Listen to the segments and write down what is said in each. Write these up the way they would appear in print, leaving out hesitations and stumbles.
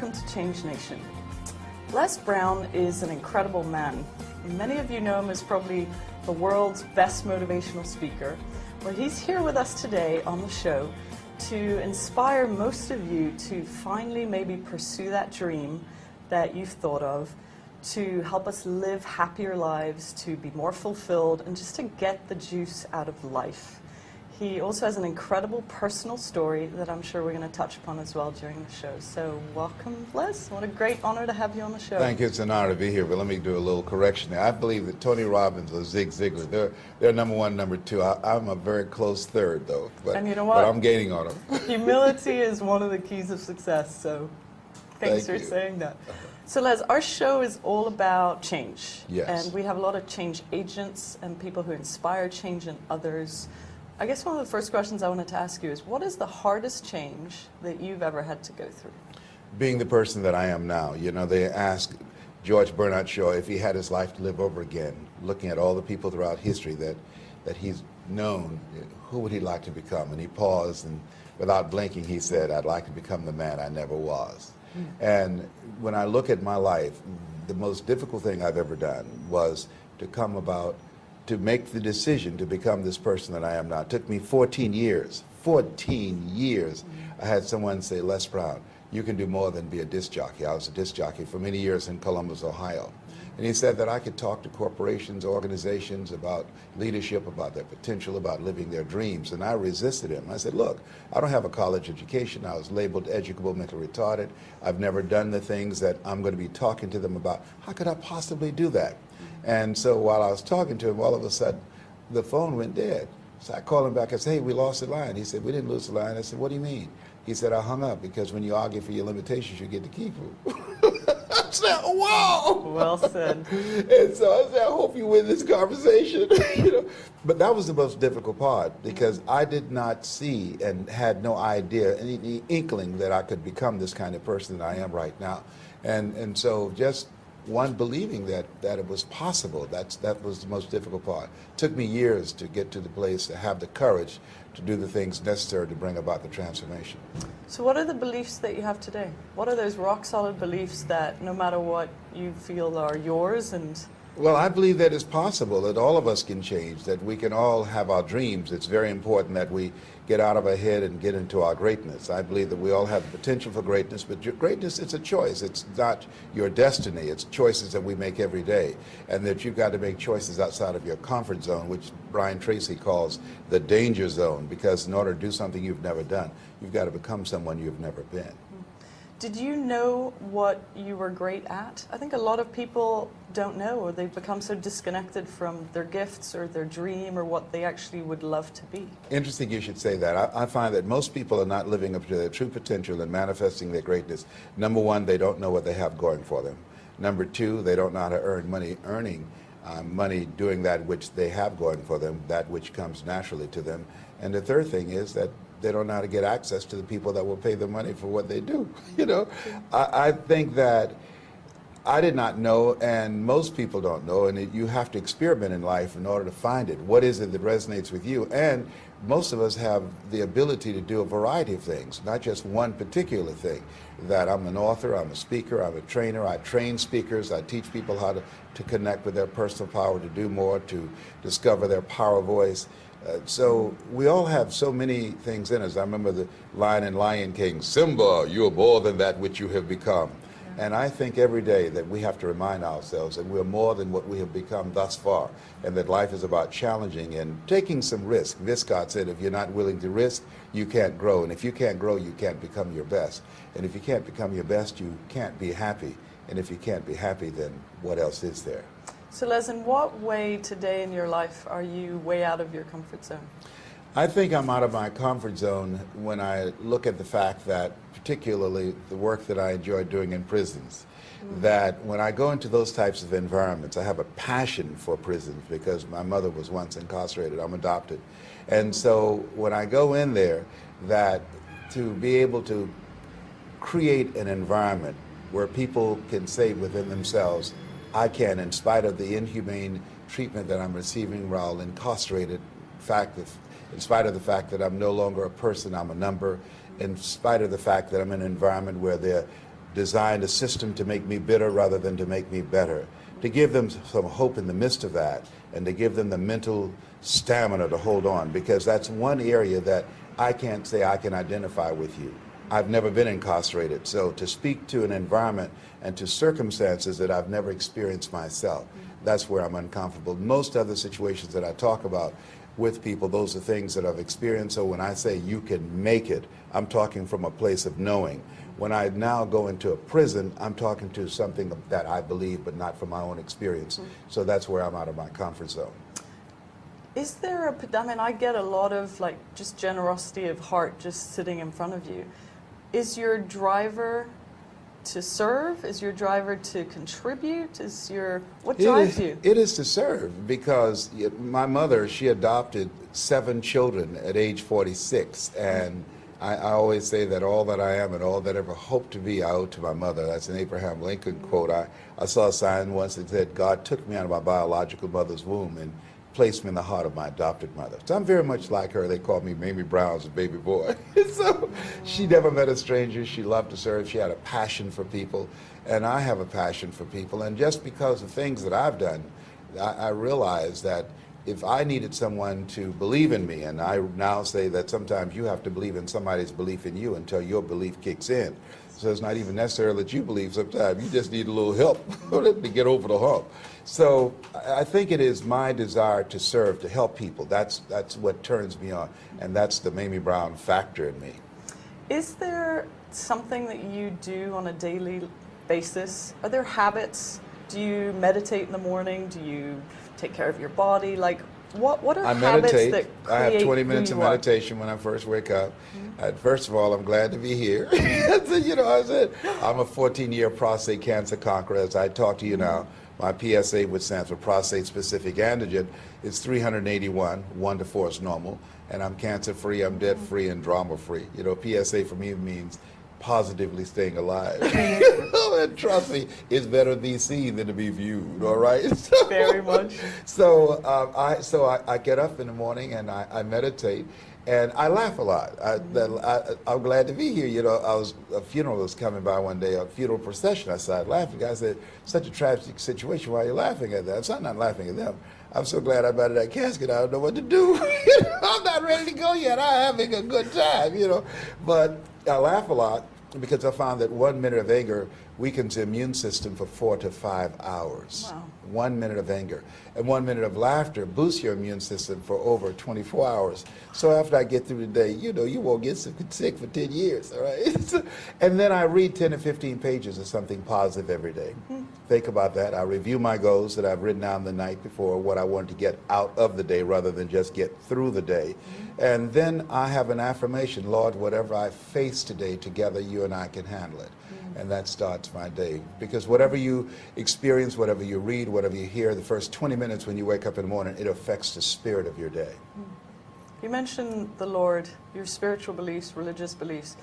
welcome to Change Nation. Les Brown is an incredible man. Many of you know him as probably the world's best motivational speaker. Well, he's here with us today on the show to inspire most of you to finally maybe pursue that dream that you've thought of, to help us live happier lives, to be more fulfilled, and just to get the juice out of life. He also has an incredible personal story that I'm sure we're going to touch upon as well during the show. So welcome, Les. What a great honor to have you on the show. Thank you. It's an honor to be here, but let me do a little correction there. I believe that Tony Robbins or Zig Ziglar, they're number one, number two. I'm a very close third, though. But, and you know what? But I'm gaining on them. Humility is one of the keys of success, so thanks for saying that. So Les, our show is all about change. Yes. And we have a lot of change agents and people who inspire change in others. I guess one of the first questions I wanted to ask you is, what is the hardest change that you've ever had to go through? Being the person that I am now. You know, they asked George Bernard Shaw if he had his life to live over again, looking at all the people throughout history that he's known, who would he like to become? And he paused, and without blinking, he said, I'd like to become the man I never was. And when I look at my life, the most difficult thing I've ever done was to make the decision to become this person that I am now. It took me 14 years. 14 years. I had someone say, Les Brown, you can do more than be a disc jockey. I was a disc jockey for many years in Columbus, Ohio. And he said that I could talk to corporations, organizations about leadership, about their potential, about living their dreams. And I resisted him. I said, look, I don't have a college education. I was labeled educable, mentally retarded. I've never done the things that I'm going to be talking to them about. How could I possibly do that? And so while I was talking to him, all of a sudden, the phone went dead. So I called him back. I said, hey, we lost the line. He said, we didn't lose the line. I said, what do you mean? He said, I hung up because when you argue for your limitations, you get to keep them. I said, whoa! Well said. And so I said, I hope you win this conversation. You know? But that was the most difficult part because I did not see and had no idea, any inkling that I could become this kind of person that I am right now. And so just one believing that it was possible, that was the most difficult part. It took me years to get to the place to have the courage to do the things necessary to bring about the transformation. So what are the beliefs that you have today? What are those rock solid beliefs that no matter what you feel are yours? And well, I believe that it's possible, that all of us can change, that we can all have our dreams. It's very important that we get out of our head and get into our greatness. I believe that we all have the potential for greatness, but your greatness, it's a choice. It's not your destiny. It's choices that we make every day, and that you've got to make choices outside of your comfort zone, which Brian Tracy calls the danger zone, because in order to do something you've never done, you've got to become someone you've never been. Did you know what you were great at? I think a lot of people don't know, or they've become so disconnected from their gifts or their dream or what they actually would love to be. Interesting you should say that. I find that most people are not living up to their true potential and manifesting their greatness. Number one, they don't know what they have going for them. Number two, they don't know how to earn money, money doing that which they have going for them, that which comes naturally to them. And the third thing is that they don't know how to get access to the people that will pay them money for what they do. You know, I think that I did not know, and most people don't know, and you have to experiment in life in order to find it. What is it that resonates with you? And most of us have the ability to do a variety of things, not just one particular thing. That I'm an author, I'm a speaker, I'm a trainer, I train speakers, I teach people how to connect with their personal power, to do more, to discover their power voice. So we all have so many things in us. I remember the line in Lion King, Simba, you are more than that which you have become. Yeah. And I think every day that we have to remind ourselves that we're more than what we have become thus far, and that life is about challenging and taking some risk. Viscott said, if you're not willing to risk, you can't grow. And if you can't grow, you can't become your best. And if you can't become your best, you can't be happy. And if you can't be happy, then what else is there? So Les, in what way today in your life are you way out of your comfort zone? I think I'm out of my comfort zone when I look at the fact that, particularly the work that I enjoy doing in prisons, that when I go into those types of environments, I have a passion for prisons because my mother was once incarcerated. I'm adopted. And so when I go in there, that to be able to create an environment where people can say within themselves, I can, in spite of the inhumane treatment that I'm receiving while incarcerated, in spite of the fact that I'm no longer a person, I'm a number, in spite of the fact that I'm in an environment where they're designed a system to make me bitter rather than to make me better, to give them some hope in the midst of that, and to give them the mental stamina to hold on, because that's one area that I can't say I can identify with you. I've never been incarcerated, so to speak to an environment and to circumstances that I've never experienced myself, that's where I'm uncomfortable. Most other situations that I talk about with people, those are things that I've experienced. So when I say you can make it, I'm talking from a place of knowing. When I now go into a prison, I'm talking to something that I believe, but not from my own experience. So that's where I'm out of my comfort zone. Is there I mean, I get a lot of like just generosity of heart just sitting in front of you. Is your driver to serve? Is your driver to contribute? What drives you? It is to serve, because my mother, she adopted 7 children at age 46, and I always say that all that I am and all that I ever hope to be, I owe to my mother. That's an Abraham Lincoln quote. I saw a sign once that said, God took me out of my biological mother's womb and placed me in the heart of my adopted mother. So I'm very much like her. They called me Mamie Brown's baby boy. So she never met a stranger. She loved to serve. She had a passion for people, and I have a passion for people. And just because of things that I've done, I realized that if I needed someone to believe in me, and I now say that sometimes you have to believe in somebody's belief in you until your belief kicks in. So it's not even necessary that you believe sometimes. You just need a little help to get over the hump. So I think it is my desire to serve, to help people. That's what turns me on, and that's the Mamie Brown factor in me. Is there something that you do on a daily basis? Are there habits? Do you meditate in the morning? Do you take care of your body? Like, what are habits that create I have 20 minutes of who you are? meditation when I first wake up. First of all, I'm glad to be here. You know, I said, I'm a 14-year prostate cancer conqueror. As I talk to you now, my PSA, which stands for prostate-specific antigen, is 381. 1 to 4 is normal. And I'm cancer-free, I'm debt-free, and drama-free. You know, PSA for me means positively staying alive. And trust me, it's better to be seen than to be viewed, all right? Very much. So I get up in the morning and I meditate, and I laugh a lot. I'm glad to be here. You know, a funeral was coming by one day, a funeral procession. I started laughing. The guy said, such a tragic situation, why are you laughing at that? I said, I'm not laughing at them. I'm so glad I'm out of that casket. I don't know what to do. I'm not ready to go yet. I'm having a good time, you know. But I laugh a lot because I found that 1 minute of anger weakens the immune system for 4 to 5 hours. Wow. 1 minute of anger. And 1 minute of laughter boosts your immune system for over 24 hours. So after I get through the day, you know, you won't get sick for 10 years, all right? And then I read 10 to 15 pages of something positive every day. Think about that. I review my goals that I've written down the night before, what I want to get out of the day rather than just get through the day. And then I have an affirmation, Lord, whatever I face today, together you and I can handle it. And that starts my day. Because whatever you experience, whatever you read, whatever you hear, the first 20 minutes when you wake up in the morning, it affects the spirit of your day. You mentioned the Lord, your spiritual beliefs, religious beliefs.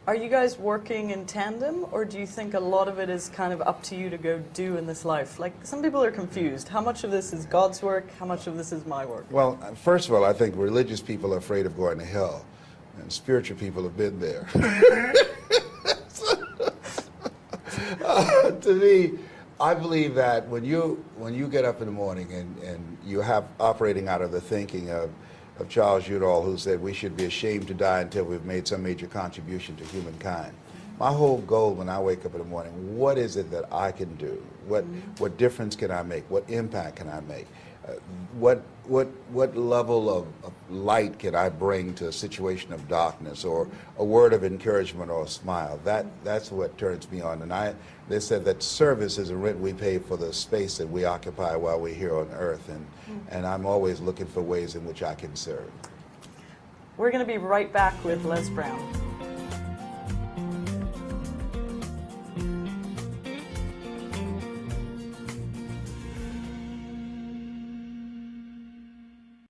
Are you guys working in tandem, or do you think a lot of it is kind of up to you to go do in this life? Like, some people are confused. How much of this is God's work? How much of this is my work? Well, first of all, I think religious people are afraid of going to hell, and spiritual people have been there. To me, I believe that when you get up in the morning and you have operating out of the thinking of Charles Udall, who said we should be ashamed to die until we've made some major contribution to humankind. My whole goal when I wake up in the morning, what is it that I can do? What difference can I make? What impact can I make? What level of light can I bring to a situation of darkness, or a word of encouragement or a smile? That's what turns me on. And they said that service is a rent we pay for the space that we occupy while we're here on earth, and I'm always looking for ways in which I can serve. We're going to be right back with Les Brown.